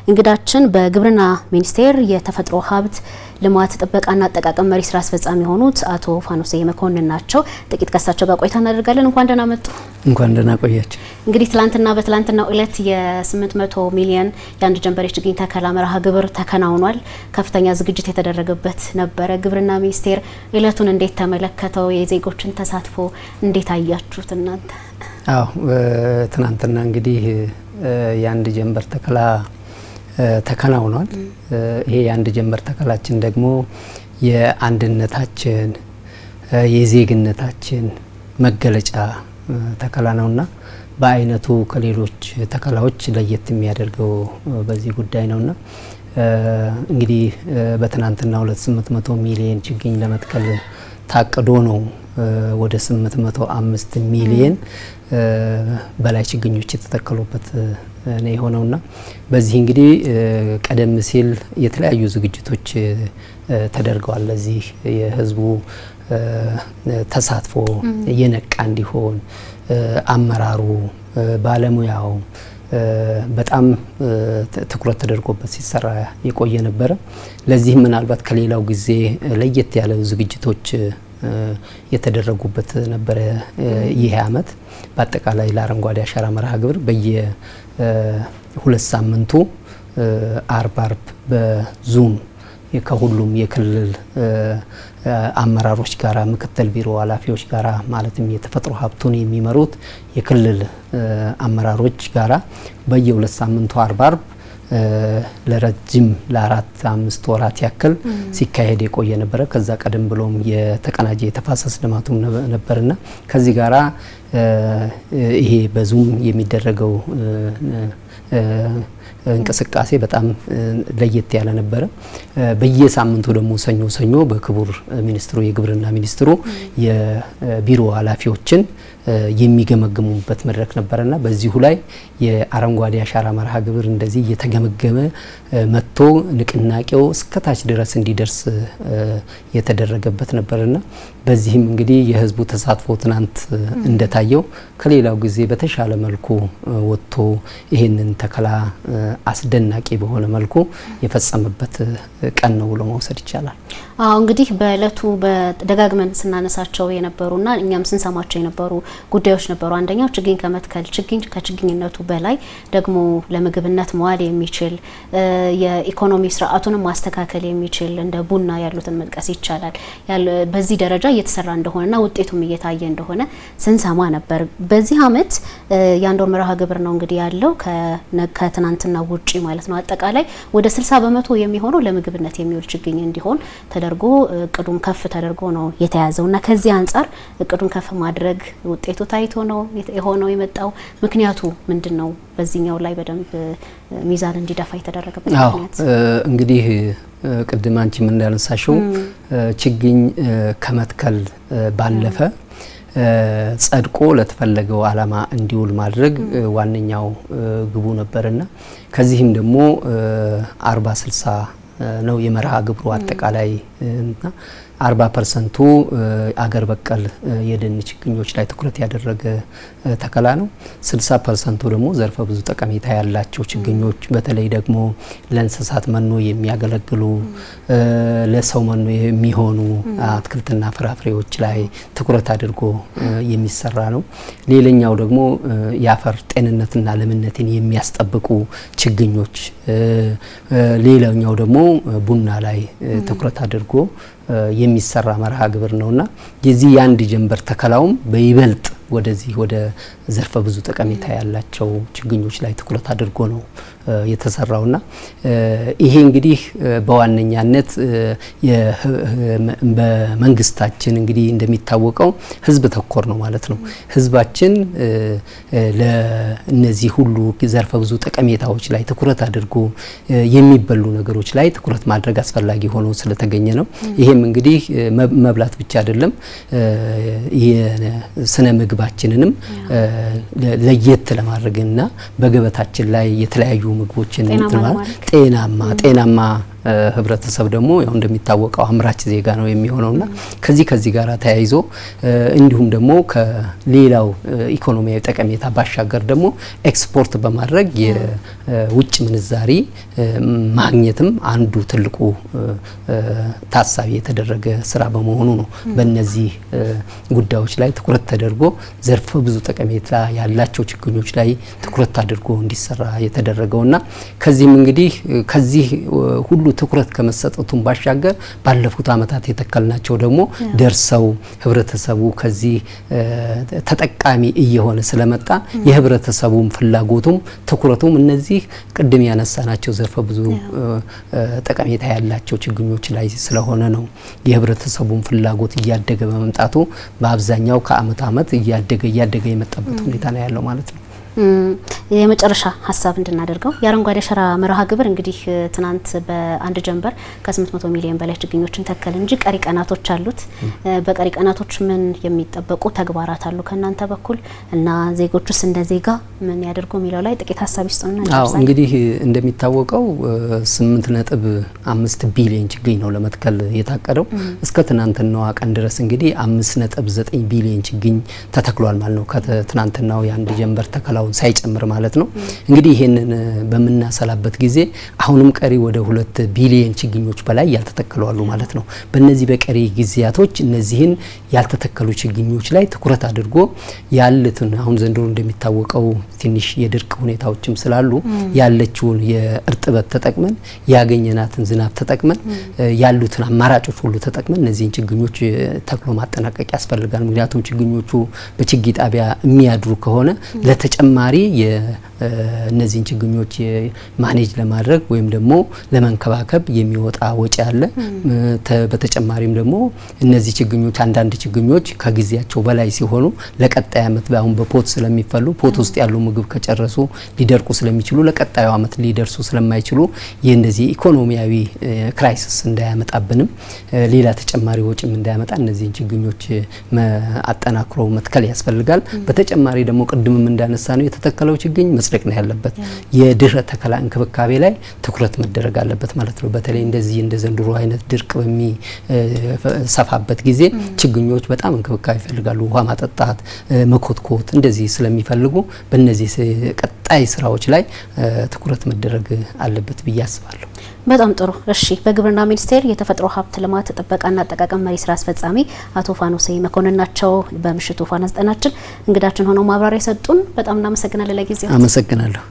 እንግዳችን በግብርና ሚኒስቴር የተፈጥሮ ሀብት ልማት ጥበቃና አጠቃቀም መሪ ስራ አስፈጻሚ የሆኑት አቶ ፋኖሴ መኮንን ናቸው። ጥቂት ከሳቸው ጋር ቆይታ እናደርጋለን። እንኳን ደህና መጡ። እንኳን ደህና ቆያችሁ። እንግዲህ በትላንትናው ዕለት የ800 ሚሊዮን የአንድ ጀንበር ችግኝ ተከላ መርሃ ግብር ተከናውኗል። ከፍተኛ ዝግጅት የተደረገበት ነበረ። ግብርና ሚኒስቴር ዕለቱን እንዴት ተመለከተው? የዜጎችን ተሳትፎ እንዴት አያችሁት እናንተ? ትናንትና እንግዲህ የአንድ ጀንበር ተከላ ተከናውኗል። ይሄ የአንድ ጀንበር ተከላችን ደግሞ የአንድነታችን የዜግነታችን መገለጫ ተከላ ነውና በአይነቱ ከሌሎች ተከላዎች ለየት የሚያደርገው በዚህ ጉዳይ ነውና እንግዲህ በትናንትናው 800 ሚሊዮን ችግኝ ለመትከል ታቅዶ ነው ወደ 805 ሚሊዮን በላይ ችግኞች የተተከሉበት ነው የሆነውና በዚህ እንግዲህ ቀደም ሲል የተለያዩ ዝግጅቶች ተደርገዋል። ለዚህ የህዝቡ ተሳትፎ የነቃ እንዲሆን አመራሩ ባለሙያው በጣም ትኩረት ተደርጎበት ሲሰራ የቆየ ነበረ። ለዚህ ምናልባት ከሌላው ጊዜ ለየት ያለው ዝግጅቶች የተደረጉበት ነበረ። ይሄ አመት በአጠቃላይ ለአረንጓዴ አሻራ መርሃ ግብር በየ2 ሳምንቱ አርብ በዙም ከሁሉም የክልል አመራሮች ጋራ ምክትል ቢሮ ኃላፊዎች ጋራ ማለትም የተፈጥሮ ሀብቱን የሚመሩት የክልል አመራሮች ጋራ በየ2 ሳምንቱ አርብ ለረጅም ለ4-5 ወራት ያክል ሲካሄድ የቆየ ነበረ። ከዛ ቀደም ብሎም የተቀናጀ የተፋሰስ ልማቱም ነበርና ከዚህ ጋራ ይሄ በዙም የሚደረገው እንቅስቃሴ በጣም ለየት ያለ ነበረ። በየሳምንቱ ደግሞ ሰኞ በክቡር ሚኒስትሩ የግብርና ሚኒስትሩ የቢሮ ኃላፊዎችን የሚገመግሙበት መድረክ ነበርና በዚሁ ላይ የአረንጓዴ አሻራ መርሃ ግብር እንደዚህ እየተገመገመ መጥቶ ንቅናቄው እስከታች ድረስ እንዲደርስ የተደረገበት ነበርና በዚህም እንግዲህ የህዝቡ ተሳትፎ ትናንት እንደታየው ከሌላው ጊዜ በተሻለ መልኩ ወጥቶ ይሄንን ተከላ አስደናቂ በሆነ መልኩ የፈጸመበት ቀን ነው ብሎ መውሰድ ይቻላል። እንግዲህ በእለቱ በደጋግመን ስናነሳቸው የነበሩና እኛም ስንሰማቸው የነበሩ ጉዳዮች ነበሩ። አንደኛው ችግኝ ከመትከል ከችግኝነቱ በላይ ደግሞ ለምግብነት መዋል የሚችል የኢኮኖሚ ስርዓቱንም ማስተካከል የሚችል እንደ ቡና ያሉትን መጥቀስ ይቻላል። በዚህ ደረጃ እየተሰራ እንደሆነና ውጤቱም እየታየ እንደሆነ ስንሰማ ነበር። በዚህ አመት የአንድ ወር መርሃ ግብር ነው እንግዲህ ያለው ከትናንትና ውጪ ማለት ነው። አጠቃላይ ወደ 60% የሚሆነው ለምግብነት የሚውል ችግኝ እንዲሆን ተደርጎ እቅዱም ከፍ ተደርጎ ነው የተያዘውና ከዚህ አንጻር እቅዱን ከፍ ማድረግ ውጤቱ ታይቶ ነው የሆነው የመጣው። ምክንያቱ ምንድነው? በዚህኛው ላይ በደንብ ሚዛን እንዲደፋ የተደረገበት ምክንያት እንግዲህ ቅድም አንቺ ምን እንዳነሳሽው ችግኝ ከመትከል ባለፈ ጸድቆ ለተፈለገው አላማ እንዲውል ማድረግ ዋነኛው ግቡ ነበርና ከዚህም ደግሞ 40-60 ነው የመርሃ ግብሩ አጠቃላይ እና 40% አገር በቀል የደን ችግኞች ላይ ትኩረት ያደረገ ተከላ ነው። 60% ደግሞ ዘርፈ ብዙ ጠቀሜታ ያላቸው ችግኞች በተለይ ደግሞ ለእንስሳት መኖ የሚያገለግሉ ለሰው መኖ የሚሆኑ አትክልትና ፍራፍሬዎች ላይ ትኩረት አድርጎ የሚሰራ ነው። ሌላኛው ደግሞ የአፈር ጤንነትና ለምነትን የሚያስጠብቁ ችግኞች፣ ሌላኛው ደግሞ ቡና ላይ ትኩረት አድርጎ የሚሰራ መርሃ ግብር ነውና የዚህ የአንድ ጀንበር ተከላውም በይበልጥ ወደዚህ ወደ ዘርፈ ብዙ ጠቀሜታ ያላቸው ችግኞች ላይ ትኩረት አድርጎ ነው የተሰራውና ይሄ እንግዲህ በዋነኛነት በመንግስታችን እንግዲህ እንደሚታወቀው ህዝብ ተኮር ነው ማለት ነው። ህዝባችን ለነዚህ ሁሉ ዘርፈ ብዙ ጠቀሜታዎች ላይ ትኩረት አድርጎ የሚበሉ ነገሮች ላይ ትኩረት ማድረግ አስፈላጊ ሆኖ ስለተገኘ ነው። ይሄም እንግዲህ መብላት ብቻ አይደለም፣ የስነ ምግባችንንም ለየት ለማድረግና በገበታችን ላይ የተለያዩ ምግቦችን ጤናማ ህብረተሰብ ደግሞ ያው እንደሚታወቀው አምራች ዜጋ ነው የሚሆነውና ከዚህ ጋር ተያይዞ እንዲሁም ደግሞ ከሌላው ኢኮኖሚያዊ ጠቀሜታ ባሻገር ደግሞ ኤክስፖርት በማድረግ የውጭ ምንዛሪ ማግኘትም አንዱ ትልቁ ታሳቢ የተደረገ ስራ በመሆኑ ነው በእነዚህ ጉዳዮች ላይ ትኩረት ተደርጎ ዘርፈ ብዙ ጠቀሜታ ያላቸው ችግኞች ላይ ትኩረት አድርጎ እንዲሰራ የተደረገውና ከዚህም እንግዲህ ከዚህ ሁሉ ትኩረት ከመሰጠቱም ባሻገር ባለፉት አመታት የተከልናቸው ደግሞ ደርሰው ህብረተሰቡ ከዚህ ተጠቃሚ እየሆነ ስለመጣ የህብረተሰቡም ፍላጎቱም ትኩረቱም እነዚህ ቅድም ያነሳናቸው ዘርፈ ብዙ ጠቀሜታ ያላቸው ችግኞች ላይ ስለሆነ ነው የህብረተሰቡም ፍላጎት እያደገ በመምጣቱ በአብዛኛው ከአመት አመት እያደገ የመጣበት ሁኔታ ነው ያለው ማለት ነው። የመጨረሻ ሀሳብ እንድናደርገው የአረንጓዴ አሻራ መርሃ ግብር እንግዲህ ትናንት በአንድ ጀንበር ከ800 ሚሊዮን በላይ ችግኞችን ተከል እንጂ ቀሪ ቀናቶች አሉት። በቀሪ ቀናቶች ምን የሚጠበቁ ተግባራት አሉ ከናንተ በኩል እና ዜጎቹስ እንደ ዜጋ ምን ያደርጉ የሚለው ላይ ጥቂት ሀሳብ ይስጡና እንጨርሳለን። እንግዲህ እንደሚታወቀው 8.5 ቢሊዮን ችግኝ ነው ለመትከል የታቀደው። እስከ ትናንትናው ቀን ድረስ እንግዲህ 5.9 ቢሊዮን ችግኝ ተተክሏል ማለት ነው። ከትናንትናው የአንድ ጀንበር ተከላው ሳይጨምር ማለት ነው። እንግዲህ ይሄንን በመናሰላበት ጊዜ አሁንም ቀሪ ወደ 2 ቢሊዮን ችግኞች በላይ ያልተተከሉ አሉ ማለት ነው። በእነዚህ በቀሪ ጊዜያቶች እነዚህን ያልተተከሉ ችግኞች ላይ ትኩረት አድርጎ ያሉትን አሁን ዘንድሮ እንደሚታወቀው ትንሽ የድርቅ ሁኔታዎችም ስላሉ ያለችውን የእርጥበት ተጠቅመን ያገኘናትን ዝናብ ተጠቅመን ያሉትን አማራጮች ሁሉ ተጠቅመን እነዚህን ችግኞች ተክሎ ማጠናቀቅ ያስፈልጋል። ምክንያቱም ችግኞቹ በችግኝ ጣቢያ የሚያድሩ ከሆነ ለተጨማሪ እነዚህን ችግኞች ማኔጅ ለማድረግ ወይም ደግሞ ለመንከባከብ የሚወጣ ወጪ አለ። በተጨማሪም ደግሞ እነዚህ ችግኞች አንዳንድ ችግኞች ከጊዜያቸው በላይ ሲሆኑ ለቀጣይ አመት አሁን በፖት ስለሚፈሉ ፖት ውስጥ ያሉ ምግብ ከጨረሱ ሊደርቁ ስለሚችሉ ለቀጣዩ አመት ሊደርሱ ስለማይችሉ የእንደዚህ ኢኮኖሚያዊ ክራይሲስ እንዳያመጣብንም ሌላ ተጨማሪ ወጪም እንዳያመጣ እነዚህን ችግኞች አጠናክሮ መትከል ያስፈልጋል። በተጨማሪ ደግሞ ቅድምም እንዳነሳ ነው የተተከለው ችግኝ መጽደቅ ነው ያለበት። የድህረ ተከላ እንክብካቤ ላይ ትኩረት መደረግ አለበት ማለት ነው። በተለይ እንደዚህ እንደ ዘንድሮ አይነት ድርቅ በሚሰፋበት ጊዜ ችግኞች በጣም እንክብካቤ ይፈልጋሉ። ውሃ ማጠጣት፣ መኮትኮት እንደዚህ ስለሚፈልጉ በእነዚህ ቀጣይ ስራዎች ላይ ትኩረት መደረግ አለበት ብዬ አስባለሁ። በጣም ጥሩ። እሺ፣ በግብርና ሚኒስቴር የተፈጥሮ ሀብት ልማት ጥበቃና አጠቃቀም መሪ ስራ አስፈጻሚ አቶ ፋኖሴ መኮንን ናቸው በምሽቱ ፋና ዘጠናችን እንግዳችን ሆነው ማብራሪያ የሰጡን። በጣም እናመሰግናለን። ለጊዜው አመሰግናለሁ።